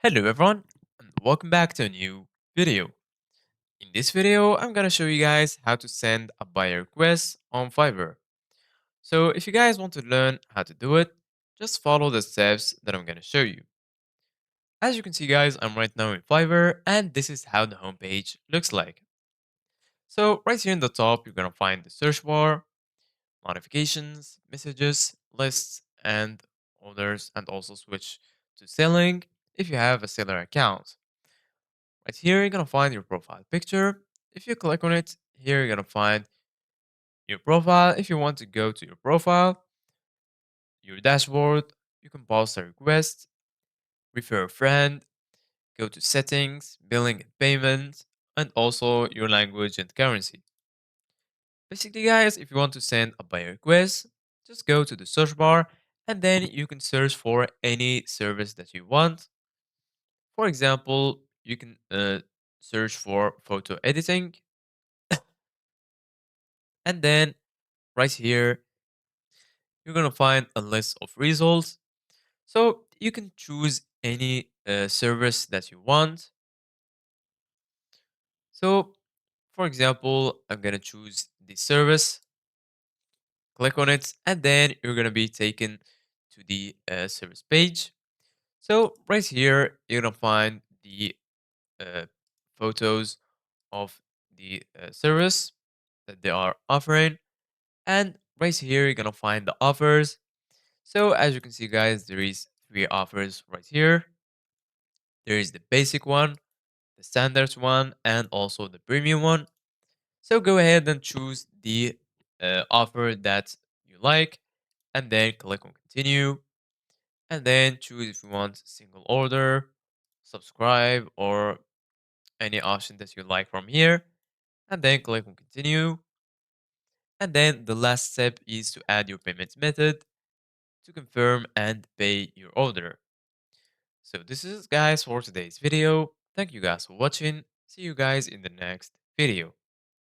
Hello everyone, and welcome back to a new video. In this video, I'm gonna show you guys how to send a buyer request on Fiverr. So if you guys want to learn how to do it, just follow the steps that I'm gonna show you. As you can see guys, I'm right now in Fiverr and this is how the homepage looks like. So right here in the top, you're gonna find the search bar, notifications, messages, lists, and orders, and also switch to selling if you have a seller account. Right here, you're gonna find your profile picture. If you click on it, here you're gonna find your profile. If you want to go to your profile, your dashboard, you can post a request, refer a friend, go to settings, billing and payment, and also your language and currency. Basically, guys, if you want to send a buyer request, just go to the search bar and then you can search for any service that you want. For example, you can search for photo editing, and then right here, you're gonna find a list of results. So you can choose any service that you want. So, for example, I'm gonna choose the service, click on it, and then you're gonna be taken to the service page. So right here, you're gonna find the uh, photos of the service that they are offering, and right here, you're gonna find the offers. So as you can see, guys, there is three offers right here. There is the basic one, the standard one, and also the premium one. So go ahead and choose the offer that you like, and then click on continue, and then choose if you want single order, subscribe, or any option that you like from here, and then click on continue. And then the last step is to add your payment method to confirm and pay your order. So this is guys for today's video. Thank you guys for watching. See you guys in the next video.